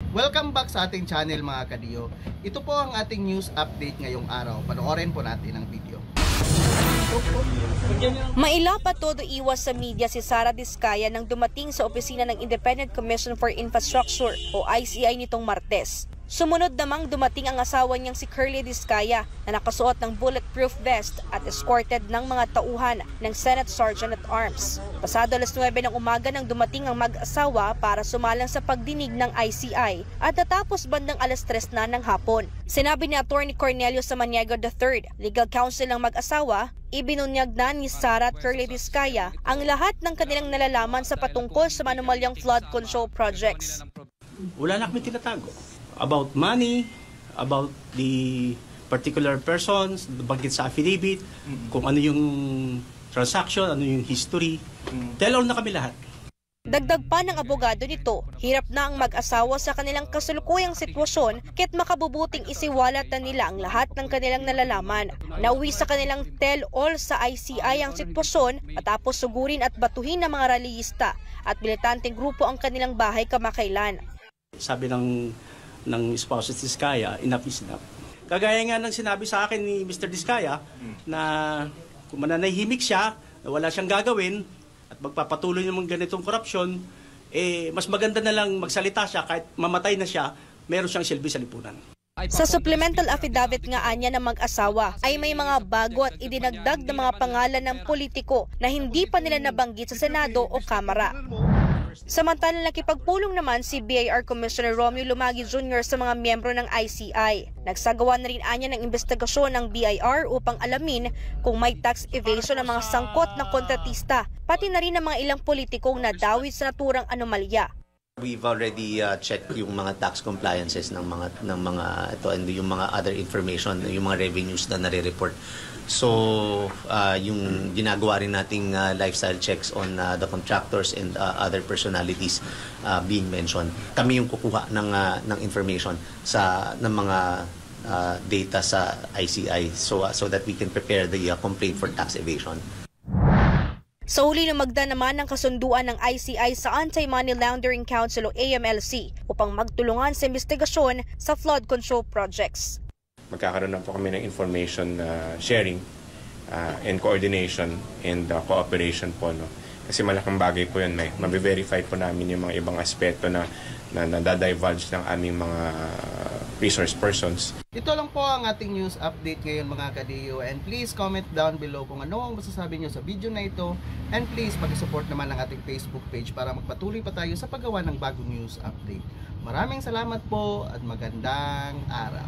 Welcome back sa ating channel mga kadiyo. Ito po ang ating news update ngayong araw. Panoorin po natin ang video. Maila pa todo iwas sa media si Sara Diskaya nang dumating sa opisina ng Independent Commission for Infrastructure o ICI nitong Martes. Sumunod namang dumating ang asawa niyang si Curly Diskaya na nakasuot ng bulletproof vest at escorted ng mga tauhan ng Senate Sergeant at Arms. Pasado alas 9 ng umaga nang dumating ang mag-asawa para sumalang sa pagdinig ng ICI at natapos bandang alas 3 na ng hapon. Sinabi ni Atty. Cornelio Samaniego III, legal counsel ng mag-asawa, ibinunyag na ni Sara at Curly Diskaya ang lahat ng kanilang nalalaman sa patungkol sa manumalyang flood control projects. Wala na kami tinatago. About money, about the particular persons, bagit sa affidavit, kung ano yung transaction, ano yung history. Tell all na kami lahat. Dagdag pa ng abogado nito, hirap na ang mag-asawa sa kanilang kasulukuyang sitwasyon kaya't makabubuting isiwalat na nila ang lahat ng kanilang nalalaman. Nauwi sa kanilang tell-all sa ICI ang sitwasyon matapos sugurin at batuhin ng mga rallyista at militanteng grupo ang kanilang bahay kamakailan. Sabi ng spouse ni Diskaya, enough is enough. Kagaya nga ng sinabi sa akin ni Mr. Diskaya na kung mananahimik siya, na wala siyang gagawin at magpapatuloy ng ganitong korupsyon, mas maganda na lang magsalita siya kahit mamatay na siya, meron siyang silbi sa lipunan. Sa supplemental affidavit nga anya ng mag-asawa ay may mga bago at idinagdag na mga pangalan ng politiko na hindi pa nila nabanggit sa Senado o Kamara. Samantalang nakipagpulong naman si BIR Commissioner Romeo Lumagi Jr. sa mga miyembro ng ICI. Nagsagawa na rin anya ng investigasyon ng BIR upang alamin kung may tax evasion ng mga sangkot na kontratista, pati na rin ng mga ilang politikong nadawit sa naturang anomalya. We've already checked yung mga tax compliances ng mga ito and yung mga other information, yung mga revenues na nare-report. So, yung ginagawa rin nating lifestyle checks on the contractors and other personalities being mentioned. Kami yung kukuha ng information ng mga data sa ICI so that we can prepare the complaint for tax evasion. Sa huli lumagda naman ng kasunduan ng ICI sa Anti-Money Laundering Council o AMLC upang magtulungan sa investigasyon sa flood control projects. Magkakaroon na po kami ng information sharing and coordination and cooperation po. No? Kasi malaking bagay po yun. Mabe-verify po namin yung mga ibang aspeto na nadadivulge ng aming mga resource persons. Ito lang po ang ating news update ngayon mga kadiyo, and please comment down below kung ano ang masasabi nyo sa video na ito, and please pag-support naman ang ating Facebook page para magpatuloy pa tayo sa paggawa ng bagong news update. Maraming salamat po at magandang araw.